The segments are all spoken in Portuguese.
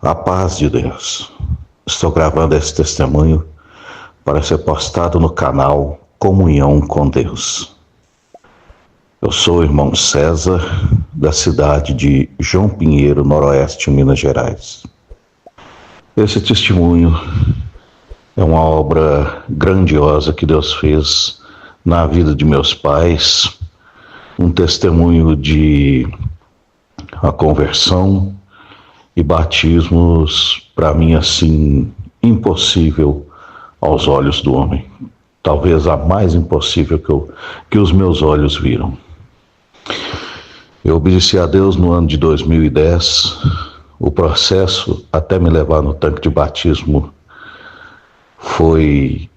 A paz de Deus. Estou gravando esse testemunho para ser postado no canal Comunhão com Deus. Eu sou o irmão César, da cidade de João Pinheiro, Noroeste, Minas Gerais. Esse testemunho é uma obra grandiosa que Deus fez na vida de meus pais, um testemunho de a conversão e batismos, para mim, assim, impossível aos olhos do homem. Talvez a mais impossível que os meus olhos viram. Eu obedeci a Deus no ano de 2010. O processo até me levar no tanque de batismo foi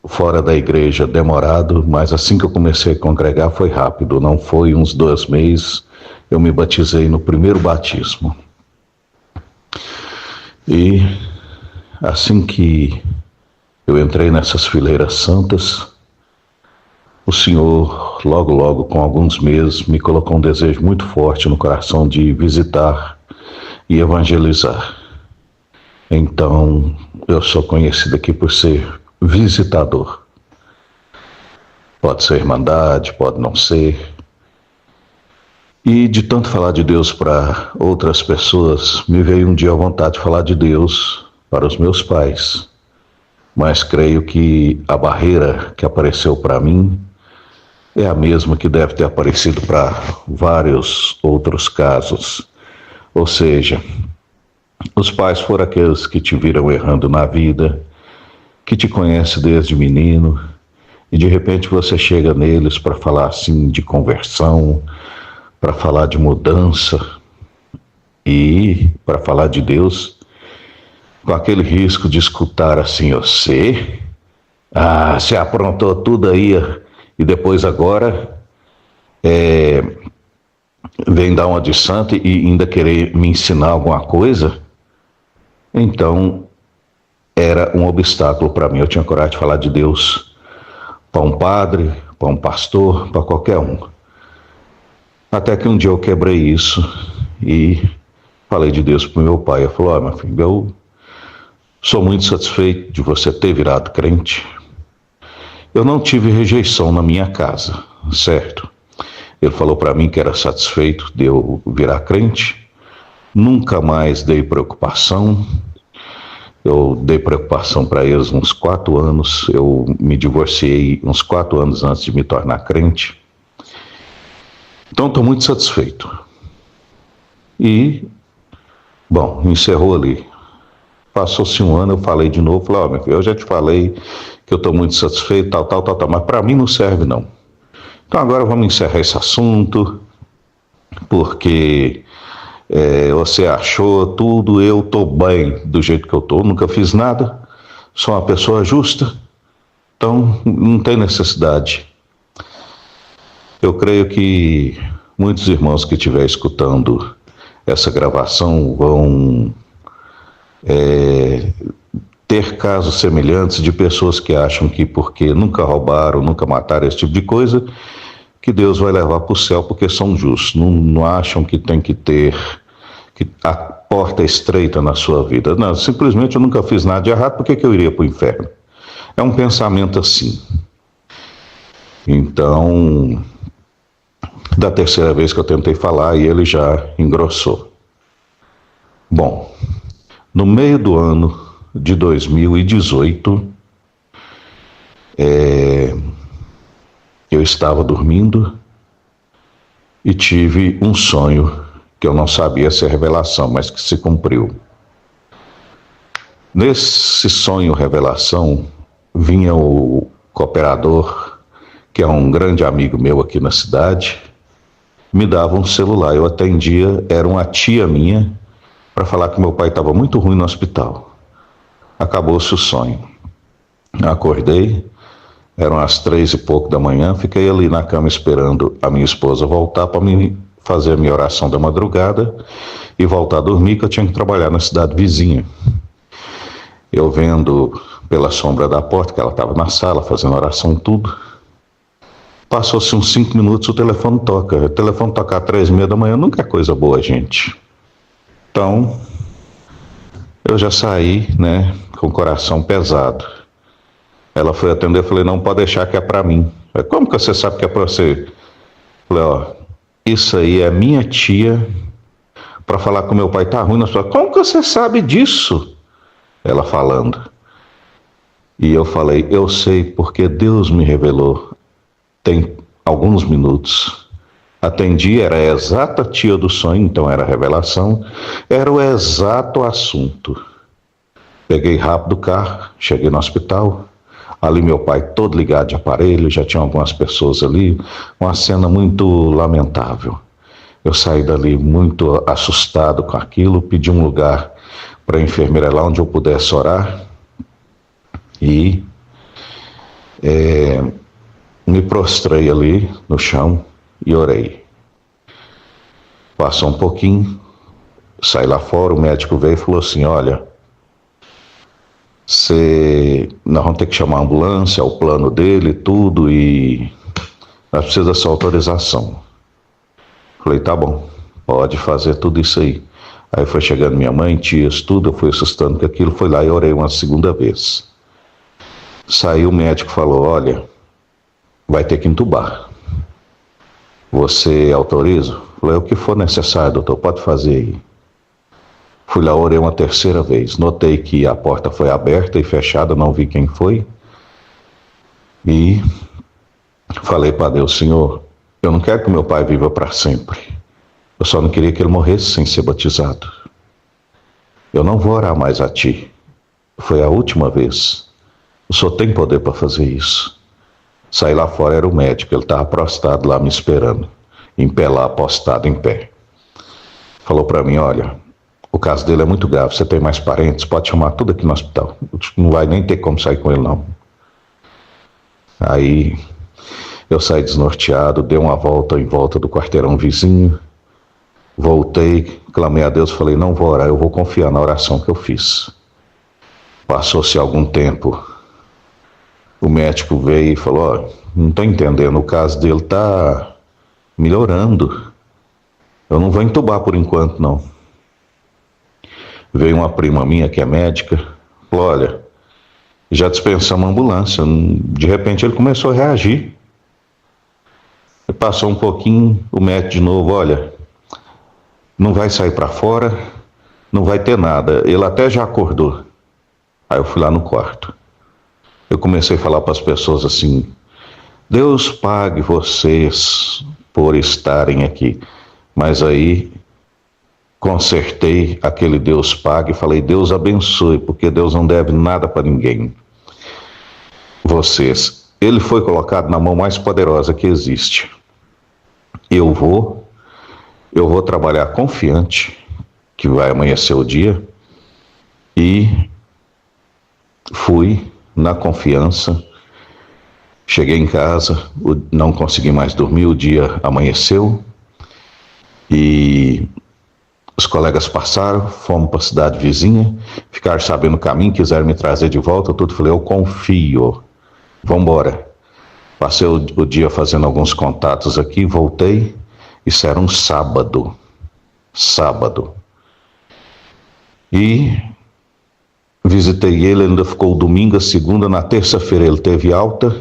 fora da igreja, demorado, mas assim que eu comecei a congregar foi rápido. Não foi uns 2 meses, eu me batizei no primeiro batismo. E assim que eu entrei nessas fileiras santas, o Senhor, logo, com alguns meses, me colocou um desejo muito forte no coração de visitar e evangelizar. Então, eu sou conhecido aqui por ser visitador. Pode ser irmandade, pode não ser. E de tanto falar de Deus para outras pessoas, me veio um dia a vontade de falar de Deus para os meus pais. Mas creio que a barreira que apareceu para mim é a mesma que deve ter aparecido para vários outros casos. Ou seja, os pais foram aqueles que te viram errando na vida, que te conhecem desde menino, e de repente você chega neles para falar assim de conversão, para falar de mudança e para falar de Deus, com aquele risco de escutar assim: você aprontou tudo aí e depois agora vem dar uma de santo e ainda querer me ensinar alguma coisa. Então era um obstáculo para mim. Eu tinha coragem de falar de Deus para um padre, para um pastor, para qualquer um. Até que um dia eu quebrei isso e falei de Deus para o meu pai. Ele falou: meu filho, eu sou muito satisfeito de você ter virado crente. Eu não tive rejeição na minha casa, certo? Ele falou para mim que era satisfeito de eu virar crente. Nunca mais dei preocupação. Eu dei preocupação para eles uns 4 anos. Eu me divorciei uns 4 anos antes de me tornar crente. Então estou muito satisfeito. E, bom, encerrou ali. Passou-se um ano, eu falei de novo, falei: meu filho, eu já te falei que eu estou muito satisfeito, tal, mas para mim não serve não. Então agora vamos encerrar esse assunto, porque você achou tudo, eu estou bem do jeito que eu estou, nunca fiz nada, sou uma pessoa justa, então não tem necessidade. Eu creio que muitos irmãos que estiverem escutando essa gravação vão ter casos semelhantes de pessoas que acham que porque nunca roubaram, nunca mataram, esse tipo de coisa, que Deus vai levar para o céu porque são justos. Não acham que tem que ter a porta estreita na sua vida. Não, simplesmente eu nunca fiz nada de errado, por que eu iria para o inferno? É um pensamento assim. Então, da terceira vez que eu tentei falar e ele já engrossou. Bom, no meio do ano de 2018, eu estava dormindo e tive um sonho que eu não sabia se é revelação, mas que se cumpriu. Nesse sonho revelação, vinha o cooperador, que é um grande amigo meu aqui na cidade, me dava um celular. Eu atendia, era uma tia minha, para falar que meu pai estava muito ruim no hospital. Acabou-se o sonho. Acordei, eram as 3 e pouco da manhã, fiquei ali na cama esperando a minha esposa voltar para me fazer a minha oração da madrugada e voltar a dormir, que eu tinha que trabalhar na cidade vizinha. Eu vendo pela sombra da porta que ela estava na sala fazendo oração, tudo. Passou-se uns 5 minutos, o telefone toca. O telefone tocar às 3h30 da manhã nunca é coisa boa, gente. Então, Eu já saí, né, com o coração pesado. Ela foi atender, eu falei, não pode deixar que é para mim. Como que você sabe que é para você? Eu falei, ó, isso aí é minha tia para falar que o meu pai tá ruim. Como que você sabe disso? Ela falando. E eu falei, eu sei porque Deus me revelou. Tem alguns minutos. Atendi, era a exata tia do sonho, então era a revelação. Era o exato assunto. Peguei rápido o carro, cheguei no hospital. Ali meu pai todo ligado de aparelho, já tinha algumas pessoas ali. Uma cena muito lamentável. Eu saí dali muito assustado com aquilo, pedi um lugar para a enfermeira lá onde eu pudesse orar. E me prostrei ali no chão e orei. Passou um pouquinho, saí lá fora, o médico veio e falou assim, olha, nós vamos ter que chamar a ambulância, o plano dele, tudo, e nós precisamos da sua autorização. Falei, tá bom, pode fazer tudo isso aí. Aí foi chegando minha mãe, tias, tudo, eu fui assustando com aquilo, fui lá e orei uma segunda vez. Saiu o médico e falou, olha, vai ter que entubar. Você autoriza? Falei, o que for necessário, doutor, pode fazer aí. Fui lá, orei uma terceira vez. Notei que a porta foi aberta e fechada, não vi quem foi. E falei para Deus, Senhor, eu não quero que meu pai viva para sempre. Eu só não queria que ele morresse sem ser batizado. Eu não vou orar mais a Ti. Foi a última vez. O Senhor tem poder para fazer isso. Saí lá fora, era o médico, ele estava prostrado lá me esperando, em pé lá, postado em pé. Falou para mim, olha, o caso dele é muito grave, você tem mais parentes, pode chamar tudo aqui no hospital. Não vai nem ter como sair com ele, não. Aí eu saí desnorteado, dei uma volta em volta do quarteirão vizinho, voltei, clamei a Deus, falei, não vou orar, eu vou confiar na oração que eu fiz. Passou-se algum tempo, o médico veio e falou, ó, não estou entendendo, o caso dele está melhorando. Eu não vou entubar por enquanto, não. Veio uma prima minha que é médica, falou, olha, já dispensamos a ambulância. De repente ele começou a reagir. Passou um pouquinho, o médico de novo, olha, não vai sair para fora, não vai ter nada. Ele até já acordou. Aí eu fui lá no quarto. Eu comecei a falar para as pessoas assim, Deus pague vocês por estarem aqui. Mas aí consertei aquele Deus pague e falei, Deus abençoe, porque Deus não deve nada para ninguém. Vocês, ele foi colocado na mão mais poderosa que existe. Eu vou trabalhar confiante que vai amanhecer o dia e fui na confiança. Cheguei em casa, não consegui mais dormir, o dia amanheceu e os colegas passaram, fomos para a cidade vizinha, ficaram sabendo o caminho, quiseram me trazer de volta, tudo, falei, eu confio, vamos embora. Passei o dia fazendo alguns contatos aqui, voltei, isso era um sábado, e visitei ele, ainda ficou domingo, a segunda, na terça-feira ele teve alta,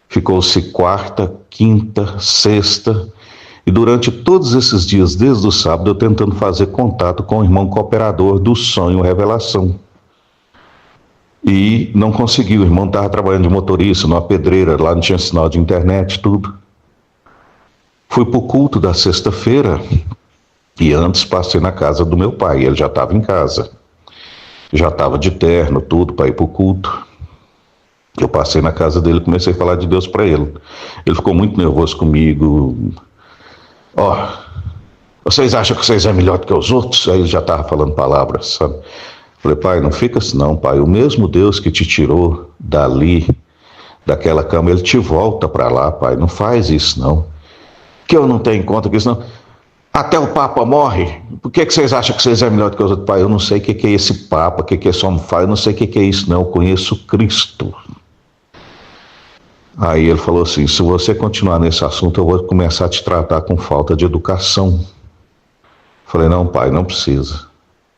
ficou-se quarta, quinta, sexta, e durante todos esses dias, desde o sábado, eu tentando fazer contato com o irmão cooperador do sonho revelação. E não consegui, o irmão estava trabalhando de motorista, numa pedreira, lá não tinha sinal de internet, tudo. Fui para o culto da sexta-feira, e antes passei na casa do meu pai, ele já estava em casa. Já estava de terno, tudo, para ir para o culto. Eu passei na casa dele e comecei a falar de Deus para ele. Ele ficou muito nervoso comigo. Ó, vocês acham que vocês é melhor do que os outros? Aí ele já estava falando palavras, sabe? Falei, pai, não fica assim não, pai. O mesmo Deus que te tirou dali, daquela cama, ele te volta para lá, pai. Não faz isso não. Que eu não tenho conta com isso não. Até o Papa morre. Por que vocês acham que vocês é melhor do que os outros? Pai, eu não sei o que é esse Papa, o que é Somfá, eu não sei o que é isso não. Eu conheço Cristo. Aí ele falou assim, se você continuar nesse assunto, eu vou começar a te tratar com falta de educação. Falei, não, pai, não precisa.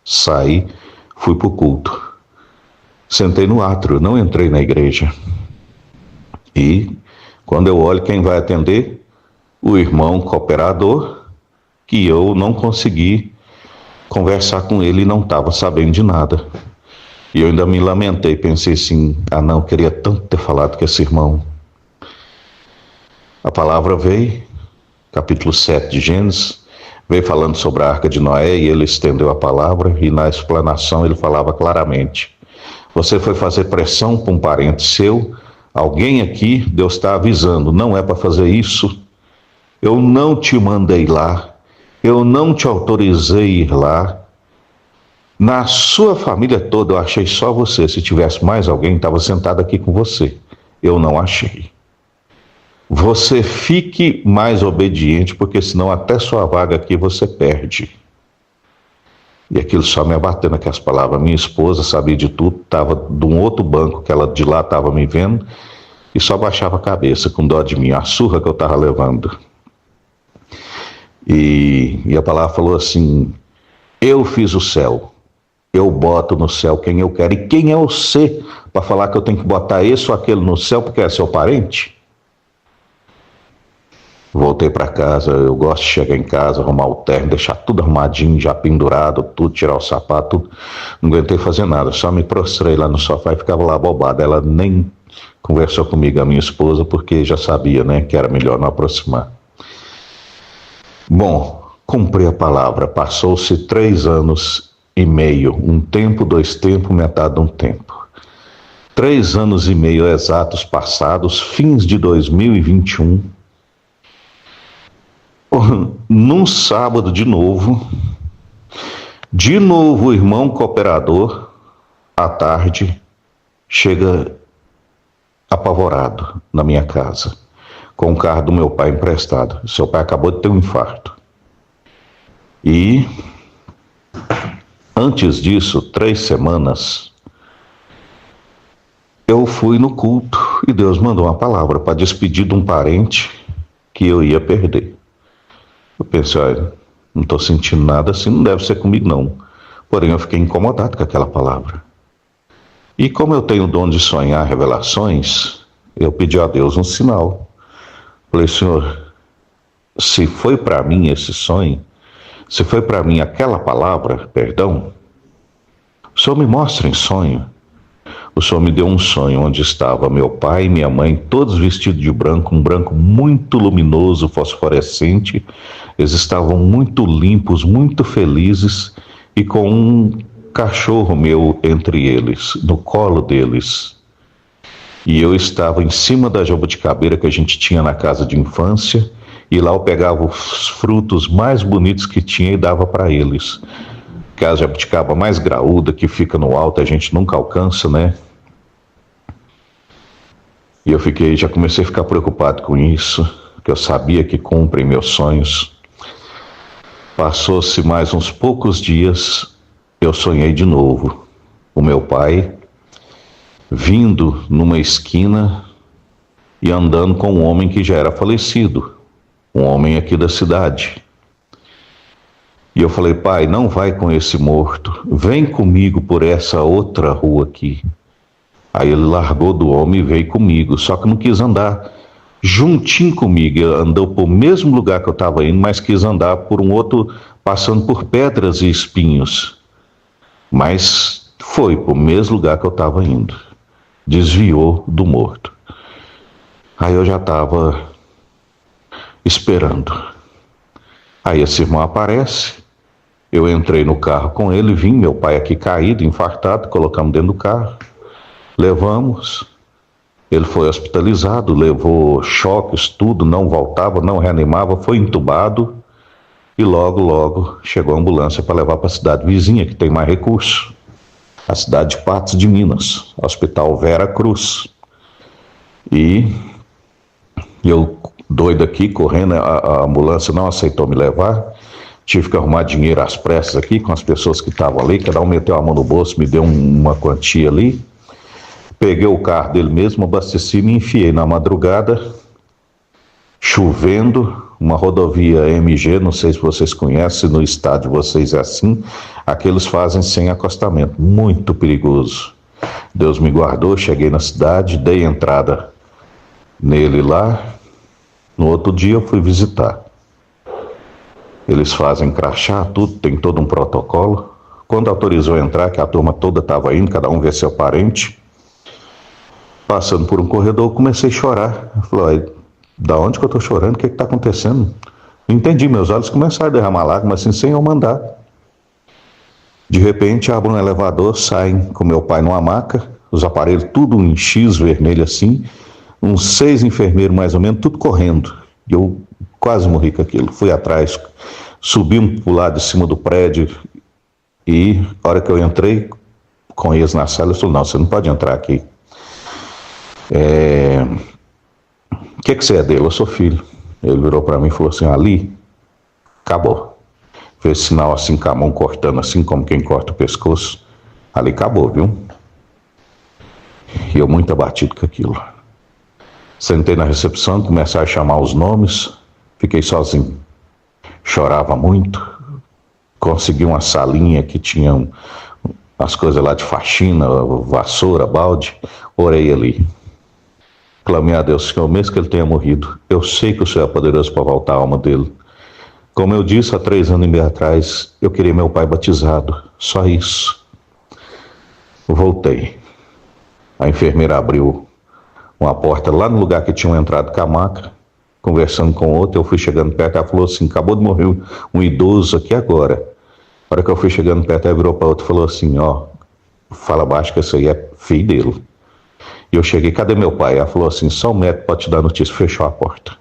Saí, fui para o culto. Sentei no átrio, não entrei na igreja. E quando eu olho quem vai atender, o irmão cooperador, que eu não consegui conversar com ele e não estava sabendo de nada. E eu ainda me lamentei, pensei assim, não, queria tanto ter falado com esse irmão. A palavra veio, capítulo 7 de Gênesis, veio falando sobre a Arca de Noé e ele estendeu a palavra e na explanação ele falava claramente: você foi fazer pressão para um parente seu, alguém aqui, Deus está avisando, não é para fazer isso, eu não te mandei lá, eu não te autorizei a ir lá, na sua família toda eu achei só você, se tivesse mais alguém estava sentado aqui com você, eu não achei. Você fique mais obediente, porque senão até sua vaga aqui você perde. E aquilo só me abateu naquelas palavras. Minha esposa sabia de tudo, estava de um outro banco que ela de lá estava me vendo, e só baixava a cabeça com dó de mim, a surra que eu estava levando. E a palavra falou assim: eu fiz o céu, eu boto no céu quem eu quero. E quem é você para falar que eu tenho que botar esse ou aquele no céu porque é seu parente? Voltei para casa, eu gosto de chegar em casa, arrumar o terno, deixar tudo arrumadinho, já pendurado, tudo, tirar o sapato, tudo. Não aguentei fazer nada, só me prostrei lá no sofá e ficava lá bobado. Ela nem conversou comigo, a minha esposa, porque já sabia, né, que era melhor não aproximar. Bom, cumpri a palavra, passou-se 3 anos e meio, um tempo, 2 tempos, metade de um tempo. 3 anos e meio exatos passados, fins de 2021, num sábado de novo o irmão cooperador, à tarde, chega apavorado na minha casa, com o carro do meu pai emprestado. Seu pai acabou de ter um infarto. E, antes disso, 3 semanas, eu fui no culto e Deus mandou uma palavra para despedir de um parente que eu ia perder. Eu pensei, olha, não estou sentindo nada assim, não deve ser comigo não. Porém, eu fiquei incomodado com aquela palavra. E como eu tenho o dom de sonhar revelações, eu pedi a Deus um sinal. Falei: Senhor, se foi para mim esse sonho, se foi para mim aquela palavra, perdão, o Senhor me mostra em sonho. O Senhor me deu um sonho onde estava meu pai e minha mãe, todos vestidos de branco, um branco muito luminoso, fosforescente. Eles estavam muito limpos, muito felizes, e com um cachorro meu entre eles, no colo deles. E eu estava em cima da jabuticabeira que a gente tinha na casa de infância, e lá eu pegava os frutos mais bonitos que tinha e dava para eles. Que a jabuticaba mais graúda, que fica no alto, a gente nunca alcança, né? E eu já comecei a ficar preocupado com isso, porque eu sabia que cumprem meus sonhos. Passou-se mais uns poucos dias, eu sonhei de novo. O meu pai vindo numa esquina e andando com um homem que já era falecido, um homem aqui da cidade. E eu falei: pai, não vai com esse morto, vem comigo por essa outra rua aqui. Aí ele largou do homem e veio comigo, só que não quis andar juntinho comigo, ele andou para o mesmo lugar que eu estava indo, mas quis andar por um outro, passando por pedras e espinhos. Mas foi para o mesmo lugar que eu estava indo, desviou do morto. Aí eu já estava esperando. Aí esse irmão aparece, eu entrei no carro com ele, vim, meu pai aqui caído, infartado, colocamos dentro do carro, levamos, ele foi hospitalizado, levou choques, tudo, não voltava, não reanimava, foi entubado, e logo chegou a ambulância para levar para a cidade vizinha, que tem mais recurso, a cidade de Patos de Minas, Hospital Vera Cruz. E eu, doido aqui, correndo, a ambulância não aceitou me levar, tive que arrumar dinheiro às pressas aqui com as pessoas que estavam ali, cada um meteu a mão no bolso, me deu uma quantia ali, peguei o carro dele mesmo, abasteci e me enfiei na madrugada, chovendo, uma rodovia MG, não sei se vocês conhecem, no estado de vocês é assim, aqueles fazem sem acostamento, muito perigoso. Deus me guardou, cheguei na cidade, dei entrada nele lá, no outro dia eu fui visitar. Eles fazem crachá, tudo, tem todo um protocolo. Quando autorizou entrar, que a turma toda estava indo, cada um vê seu parente, passando por um corredor, eu comecei a chorar. Eu falei, da onde que eu estou chorando? O que está acontecendo? Não entendi, meus olhos começaram a derramar lágrimas, assim, sem eu mandar. De repente, abro um elevador, saem com meu pai numa maca, os aparelhos tudo em X vermelho assim, uns 6 enfermeiros mais ou menos, tudo correndo. Eu quase morri com aquilo. Fui atrás, subimos para o lado de cima do prédio e, a hora que eu entrei com eles na sala, eu falei, não, você não pode entrar aqui. O que você é dele? Eu sou filho. Ele virou para mim e falou assim, ali, acabou. Fez sinal assim com a mão cortando assim, como quem corta o pescoço. Ali acabou, viu? E eu muito abatido com aquilo. Sentei na recepção, comecei a chamar os nomes, fiquei sozinho. Chorava muito. Consegui uma salinha que tinha as coisas lá de faxina, vassoura, balde. Orei ali. Clamei a Deus, Senhor, mesmo que ele tenha morrido, eu sei que o Senhor é poderoso para voltar a alma dele. Como eu disse há 3 anos e meio atrás, eu queria meu pai batizado, só isso. Voltei. A enfermeira abriu uma porta lá no lugar que tinham entrado com a maca, conversando com outra, eu fui chegando perto, ela falou assim, acabou de morrer um idoso aqui agora. Na hora que eu fui chegando perto, ela virou para outra e falou assim, ó, fala baixo que esse aí é filho dele. E eu cheguei, cadê meu pai? Ela falou assim, só o médico pode te dar notícia, fechou a porta.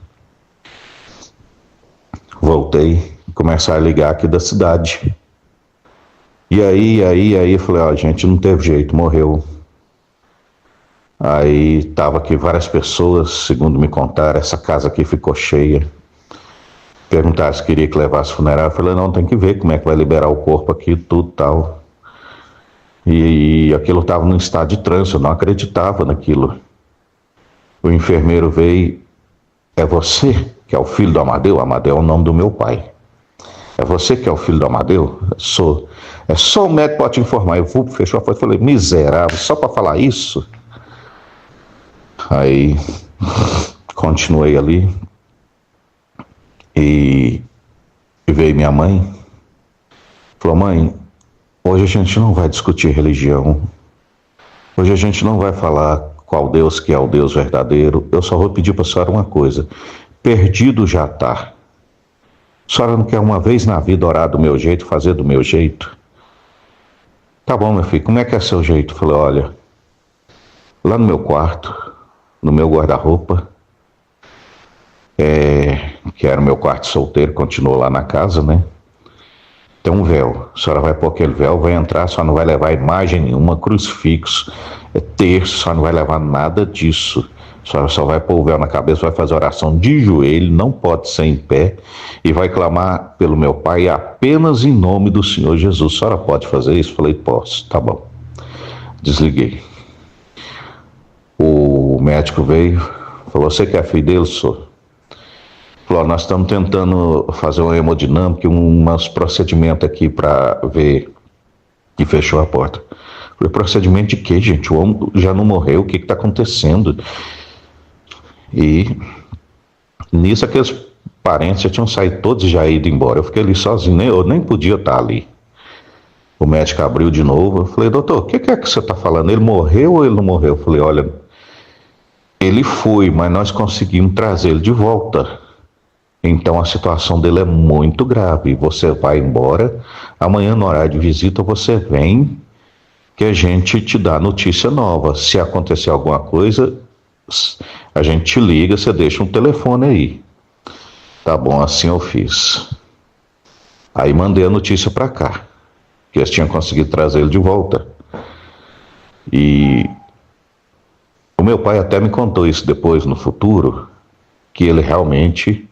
Voltei, começaram a ligar aqui da cidade. E aí, eu falei, ó, gente, não teve jeito, morreu. Aí tava aqui várias pessoas, segundo me contaram, essa casa aqui ficou cheia. Perguntaram se queria que levasse funerário, eu falei, não, tem que ver como é que vai liberar o corpo aqui, tudo tal. E aquilo estava num estado de trânsito, eu não acreditava naquilo. O enfermeiro veio, é você que é o filho do Amadeu? Amadeu é o nome do meu pai. É você que é o filho do Amadeu? Sou. É só o médico pode te informar. Eu vou, fechou a porta e falei, miserável, só para falar isso? Aí, continuei ali e veio minha mãe, falou, mãe, hoje a gente não vai discutir religião, hoje a gente não vai falar qual Deus que é o Deus verdadeiro, eu só vou pedir para a senhora uma coisa, perdido já está. A senhora não quer uma vez na vida orar do meu jeito, fazer do meu jeito? Tá bom, meu filho, como é que é seu jeito? Eu falei, olha, lá no meu quarto, no meu guarda-roupa, que era o meu quarto solteiro, continuou lá na casa, né? Tem um véu, a senhora vai pôr aquele véu, vai entrar, só não vai levar imagem nenhuma, crucifixo, terço, só não vai levar nada disso. A senhora só vai pôr o véu na cabeça, vai fazer oração de joelho, não pode ser em pé, e vai clamar pelo meu pai apenas em nome do Senhor Jesus. A senhora pode fazer isso? Falei, posso, tá bom. Desliguei. O médico veio, falou, você que é filho dele? Sou. Falou, nós estamos tentando fazer uma hemodinâmica, uns procedimentos aqui para ver. E fechou a porta. Falei, procedimento de quê, gente? O homem já não morreu, o que está acontecendo? E nisso aqueles parentes já tinham saído todos e já ido embora. Eu fiquei ali sozinho, eu nem podia estar ali. O médico abriu de novo, eu falei, doutor, o que é que você está falando? Ele morreu ou ele não morreu? Eu falei, olha, ele foi, mas nós conseguimos trazê-lo de volta. Então a situação dele é muito grave. Você vai embora, amanhã no horário de visita você vem, que a gente te dá notícia nova. Se acontecer alguma coisa, a gente te liga, você deixa um telefone aí. Tá bom, assim eu fiz. Aí mandei a notícia para cá, que eles tinham conseguido trazer ele de volta. E o meu pai até me contou isso depois, no futuro, que ele realmente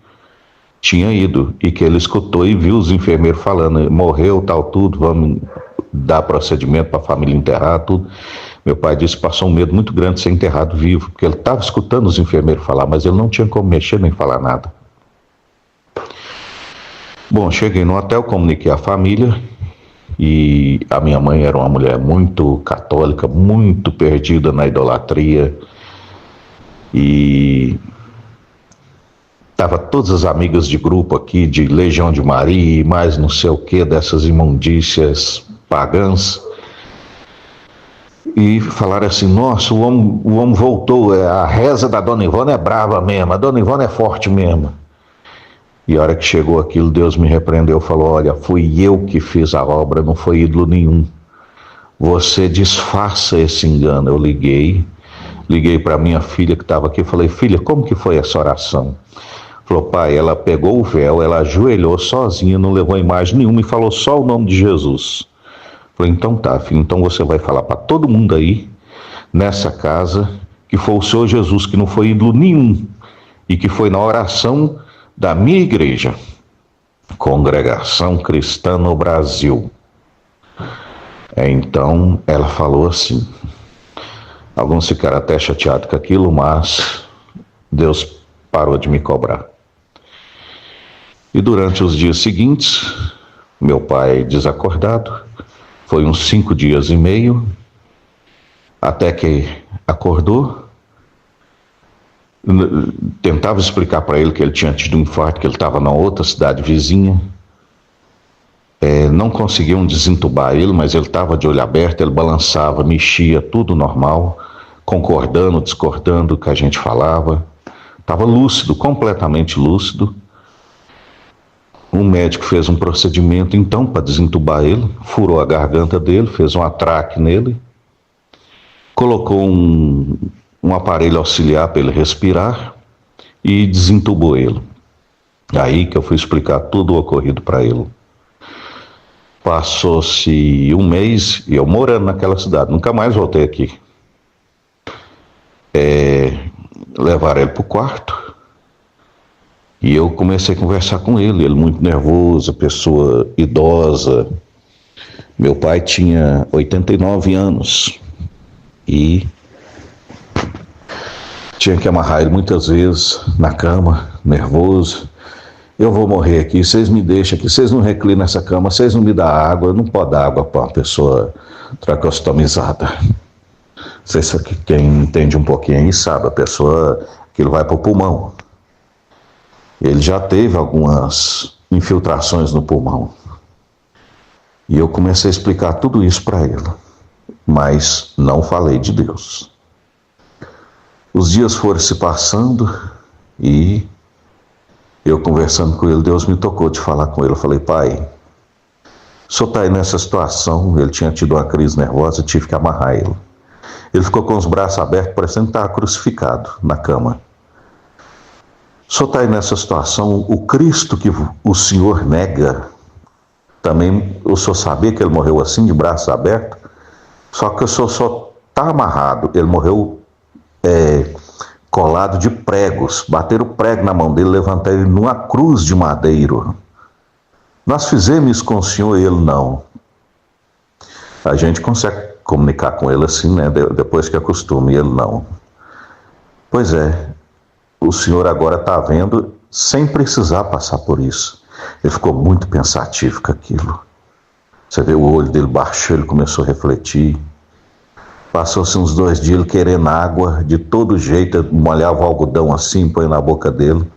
tinha ido e que ele escutou e viu os enfermeiros falando, morreu, tal, tudo, vamos dar procedimento para a família enterrar, tudo. Meu pai disse que passou um medo muito grande de ser enterrado vivo, porque ele estava escutando os enfermeiros falar, mas ele não tinha como mexer nem falar nada. Bom, cheguei no hotel, comuniquei à família e a minha mãe era uma mulher muito católica, muito perdida na idolatria e tava todas as amigas de grupo aqui, de Legião de Maria e mais não sei o que, dessas imundícias pagãs. E falaram assim, nossa, o homem voltou, a reza da Dona Ivone é brava mesmo, a Dona Ivone é forte mesmo. E a hora que chegou aquilo, Deus me repreendeu, falou, olha, fui eu que fiz a obra, não foi ídolo nenhum. Você disfarça esse engano. Eu liguei para minha filha que estava aqui, falei, filha, como que foi essa oração? Falou, pai, ela pegou o véu, ela ajoelhou sozinha, não levou imagem nenhuma e falou só o nome de Jesus. Falei, então tá, filho, então você vai falar para todo mundo aí, nessa casa, que foi o Senhor Jesus, que não foi ídolo nenhum, e que foi na oração da minha igreja, Congregação Cristã no Brasil. Então ela falou assim, alguns ficaram até chateados com aquilo, mas Deus parou de me cobrar. E durante os dias seguintes, meu pai desacordado, foi uns 5 dias e meio, até que acordou. Tentava explicar para ele que ele tinha tido um infarto, que ele estava na outra cidade vizinha. Não conseguiam desentubar ele, mas ele estava de olho aberto, ele balançava, mexia, tudo normal, concordando, discordando do que a gente falava. Estava lúcido, completamente lúcido. Um médico fez um procedimento, então, para desentubar ele, furou a garganta dele, fez um atraque nele, colocou um aparelho auxiliar para ele respirar e desentubou ele. Aí que eu fui explicar tudo o ocorrido para ele. Passou-se um mês e eu morando naquela cidade, nunca mais voltei aqui. Levaram ele para o quarto e eu comecei a conversar com ele muito nervoso, pessoa idosa. Meu pai tinha 89 anos e tinha que amarrar ele muitas vezes na cama, nervoso. Eu vou morrer aqui, vocês me deixam aqui, vocês não reclinam nessa cama, vocês não me dão água, não pode dar água para uma pessoa tracostomizada. Vocês, quem entende um pouquinho aí sabe, a pessoa, aquilo vai para o pulmão. Ele já teve algumas infiltrações no pulmão. E eu comecei a explicar tudo isso para ele, mas não falei de Deus. Os dias foram se passando e eu conversando com ele, Deus me tocou de falar com ele. Eu falei, pai, o senhor está aí nessa situação. Ele tinha tido uma crise nervosa, eu tive que amarrar ele. Ele ficou com os braços abertos, parecendo que estava crucificado na cama. O senhor está aí nessa situação, o Cristo que o senhor nega, também o senhor sabia que ele morreu assim, de braços abertos? Só que o senhor só está amarrado, ele morreu colado de pregos, bateram o prego na mão dele, levantaram ele numa cruz de madeiro. Nós fizemos isso com o senhor e ele não. A gente consegue comunicar com ele assim, né, depois que acostuma, e ele não. Pois é, o senhor agora está vendo sem precisar passar por isso. Ele ficou muito pensativo com aquilo. Você vê, o olho dele baixou, ele começou a refletir. Passou-se uns 2 dias ele querendo água, de todo jeito, molhava o algodão assim, põe na boca dele.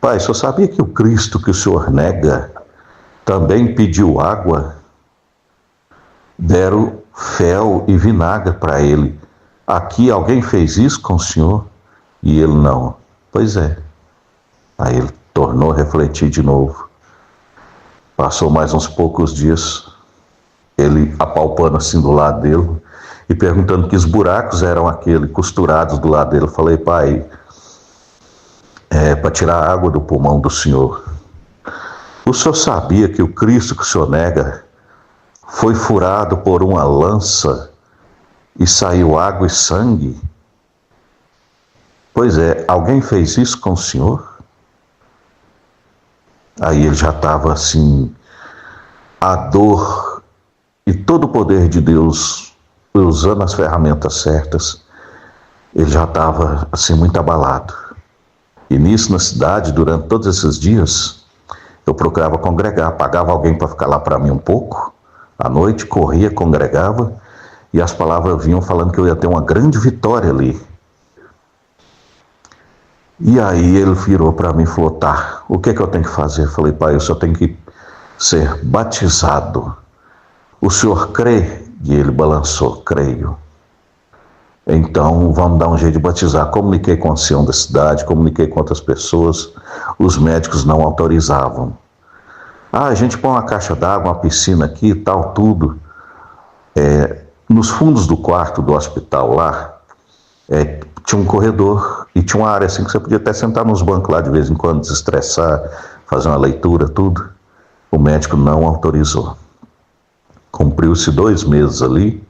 Pai, o senhor sabia que o Cristo que o senhor nega também pediu água? Deram fel e vinagre para ele. Aqui alguém fez isso com o senhor? E ele não. Pois é. Aí ele tornou a refletir de novo. Passou mais uns poucos dias, ele apalpando assim do lado dele e perguntando que os buracos eram aqueles costurados do lado dele. Eu falei, pai, para tirar a água do pulmão do senhor. O senhor sabia que o Cristo que o senhor nega foi furado por uma lança e saiu água e sangue? Pois é, alguém fez isso com o senhor? Aí ele já estava assim, a dor e todo o poder de Deus, usando as ferramentas certas, ele já estava assim muito abalado. E nisso, na cidade, durante todos esses dias, Eu procurava congregar, pagava alguém para ficar lá para mim um pouco, à noite, corria, congregava, e as palavras vinham falando que eu ia ter uma grande vitória ali. E aí ele virou para mim e falou, tá, o que é que eu tenho que fazer? Eu falei, pai, eu só tenho que ser batizado. O senhor crê? E ele balançou, creio. Então vamos dar um jeito de batizar. Comuniquei com o ancião da cidade, comuniquei com outras pessoas, os médicos não autorizavam. A gente põe uma caixa d'água, uma piscina aqui e tal, tudo. Nos fundos do quarto do hospital lá, tinha um corredor e tinha uma área assim que você podia até sentar nos bancos lá de vez em quando, desestressar, fazer uma leitura, tudo. O médico não autorizou. Cumpriu-se 2 meses ali.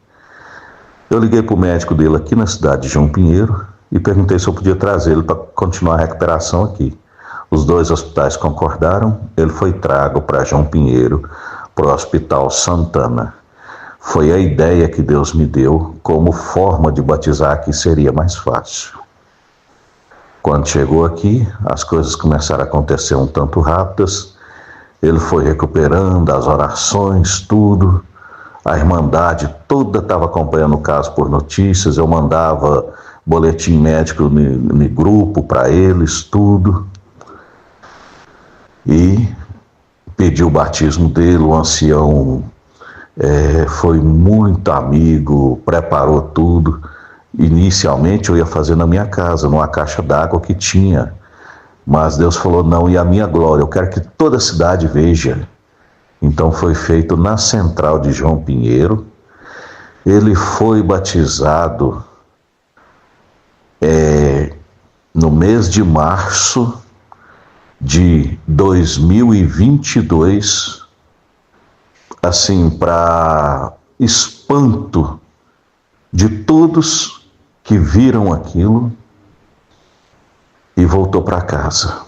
Eu liguei para o médico dele aqui na cidade de João Pinheiro e perguntei se eu podia trazer ele para continuar a recuperação aqui. Os 2 hospitais concordaram, ele foi trago para João Pinheiro, para o Hospital Santana. Foi a ideia que Deus me deu como forma de batizar que seria mais fácil. Quando chegou aqui, as coisas começaram a acontecer um tanto rápidas. Ele foi recuperando as orações, tudo. A Irmandade toda estava acompanhando o caso por notícias. Eu mandava boletim médico no grupo para eles, tudo. E pedi o batismo dele, o ancião foi muito amigo, preparou tudo. Inicialmente eu ia fazer na minha casa, numa caixa d'água que tinha. Mas Deus falou, não, e a minha glória, eu quero que toda a cidade veja. Então foi feito na central de João Pinheiro. Ele foi batizado no mês de março de 2022, assim, para espanto de todos que viram aquilo, e voltou para casa.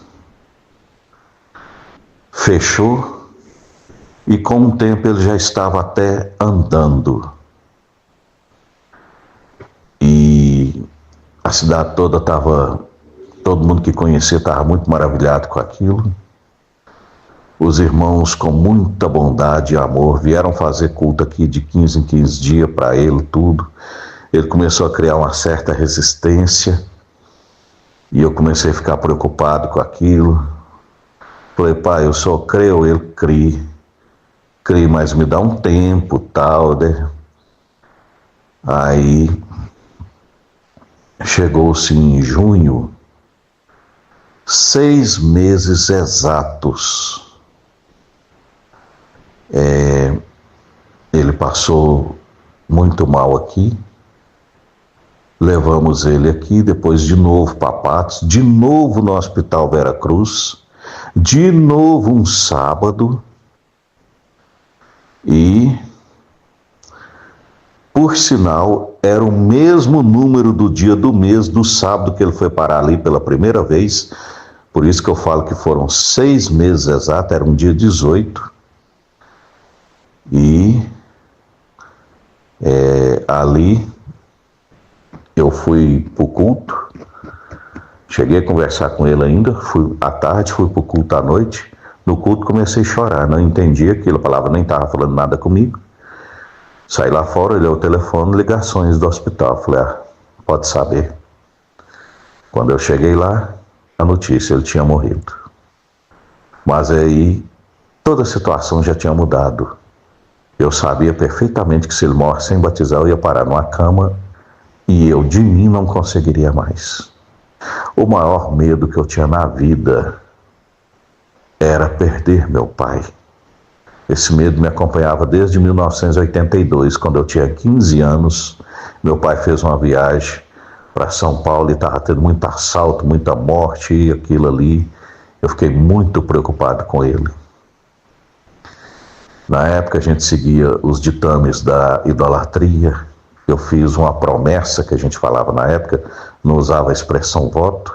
Fechou. E com o tempo ele já estava até andando. E a cidade toda estava, todo mundo que conhecia estava muito maravilhado com aquilo. Os irmãos, com muita bondade e amor, vieram fazer culto aqui de 15 em 15 dias para ele, tudo. Ele começou a criar uma certa resistência. E eu comecei a ficar preocupado com aquilo. Falei, pai, eu só creio, eu criei, mas me dá um tempo, tal, né? Aí, chegou-se em junho, 6 meses exatos. Ele passou muito mal aqui. Levamos ele aqui, depois de novo para Patos, de novo no Hospital Vera Cruz, de novo um sábado. E, por sinal, era o mesmo número do dia do mês do sábado que ele foi parar ali pela primeira vez. Por isso que eu falo que foram 6 meses exatos, era um dia 18. E ali eu fui para o culto, cheguei a conversar com ele ainda, fui à tarde, fui para o culto à noite. No culto comecei a chorar, não entendi aquilo, a palavra nem estava falando nada comigo. Saí lá fora, olhei o telefone, ligações do hospital. Falei, pode saber. Quando eu cheguei lá, a notícia, ele tinha morrido. Mas aí, toda a situação já tinha mudado. Eu sabia perfeitamente que se ele morre sem batizar, eu ia parar numa cama e eu de mim não conseguiria mais. O maior medo que eu tinha na vida era perder meu pai. Esse medo me acompanhava desde 1982, quando eu tinha 15 anos. Meu pai fez uma viagem para São Paulo e estava tendo muito assalto, muita morte e aquilo ali. Eu fiquei muito preocupado com ele. Na época a gente seguia os ditames da idolatria. Eu fiz uma promessa que a gente falava na época, não usava a expressão voto,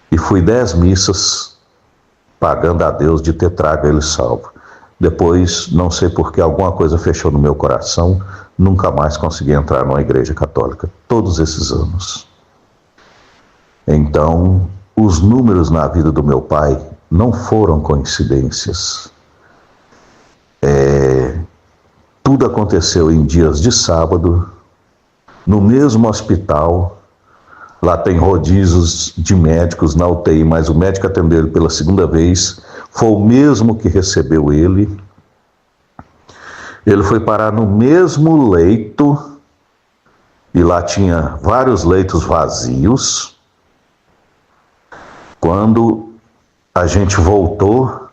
e fui 10 missas pagando a Deus de ter trago ele salvo. Depois, não sei por que, alguma coisa fechou no meu coração, nunca mais consegui entrar numa igreja católica, todos esses anos. Então, os números na vida do meu pai não foram coincidências. Tudo aconteceu em dias de sábado, no mesmo hospital. Lá tem rodízios de médicos na UTI, mas o médico atendeu ele pela segunda vez, foi o mesmo que recebeu ele. Ele foi parar no mesmo leito, e lá tinha vários leitos vazios. Quando a gente voltou,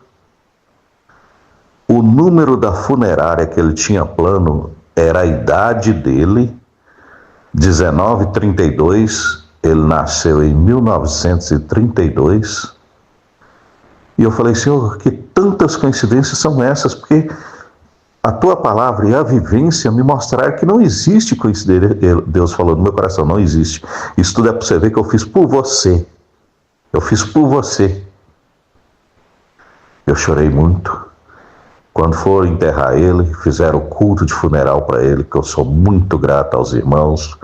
o número da funerária que ele tinha plano era a idade dele, 1932, ele nasceu em 1932. E eu falei, Senhor, que tantas coincidências são essas? Porque a tua palavra e a vivência me mostraram que não existe coincidência. Deus falou no meu coração, não existe. Isso tudo é para você ver que eu fiz por você. Eu fiz por você. Eu chorei muito. Quando foram enterrar ele, fizeram o culto de funeral para ele, que eu sou muito grato aos irmãos,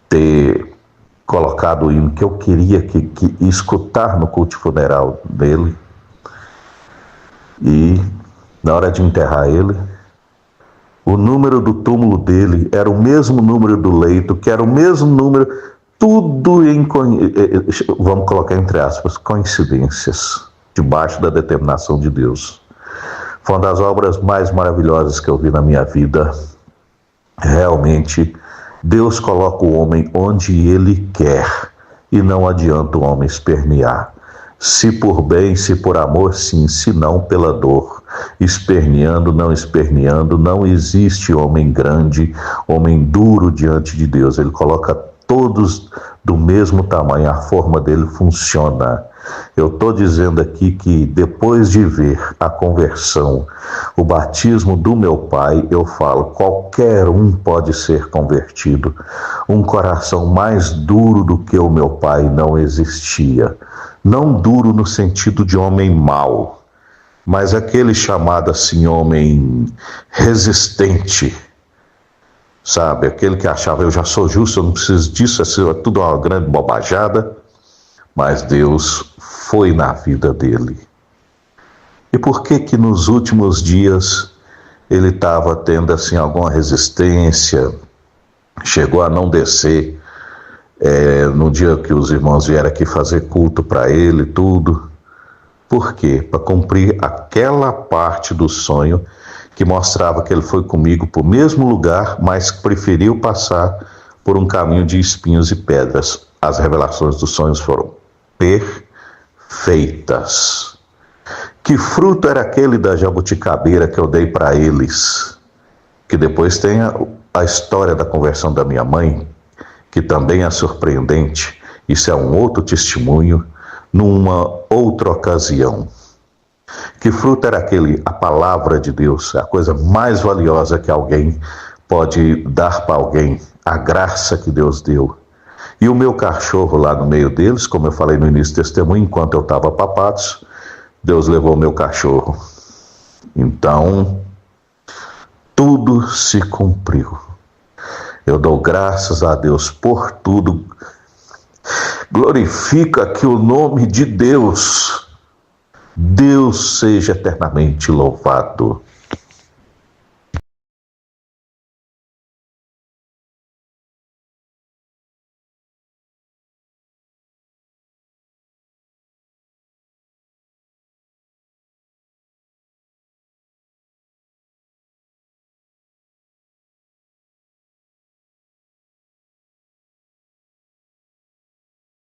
ter colocado o hino que eu queria que escutar no culto de funeral dele. E na hora de enterrar ele, o número do túmulo dele era o mesmo número do leito, que era o mesmo número, tudo em, vamos colocar entre aspas, coincidências, debaixo da determinação de Deus. Foi uma das obras mais maravilhosas que eu vi na minha vida. Realmente, Deus coloca o homem onde Ele quer, e não adianta o homem espernear. Se por bem, se por amor, sim, se não pela dor. Esperneando, não existe homem grande, homem duro diante de Deus. Ele coloca todos do mesmo tamanho, a forma dele funciona. Eu estou dizendo aqui que depois de ver a conversão, o batismo do meu pai, eu falo, qualquer um pode ser convertido. Um coração mais duro do que o meu pai não existia. Não duro no sentido de homem mau, mas aquele chamado assim, homem resistente, sabe? Aquele que achava, eu já sou justo, eu não preciso disso, é tudo uma grande bobajada. Mas Deus foi na vida dele. E por que nos últimos dias ele estava tendo assim alguma resistência, chegou a não descer no dia que os irmãos vieram aqui fazer culto para ele, tudo? Por quê? Para cumprir aquela parte do sonho que mostrava que ele foi comigo para o mesmo lugar, mas preferiu passar por um caminho de espinhos e pedras. As revelações dos sonhos foram perfeitas. Que fruto era aquele da jabuticabeira que eu dei para eles? Que depois tem a história da conversão da minha mãe, que também é surpreendente. Isso é um outro testemunho, numa outra ocasião. Que fruto era aquele? A palavra de Deus, a coisa mais valiosa que alguém pode dar para alguém, a graça que Deus deu. E o meu cachorro lá no meio deles, como eu falei no início do testemunho, enquanto eu estava papados, Deus levou o meu cachorro. Então, tudo se cumpriu. Eu dou graças a Deus por tudo. Glorifico aqui o nome de Deus. Deus seja eternamente louvado.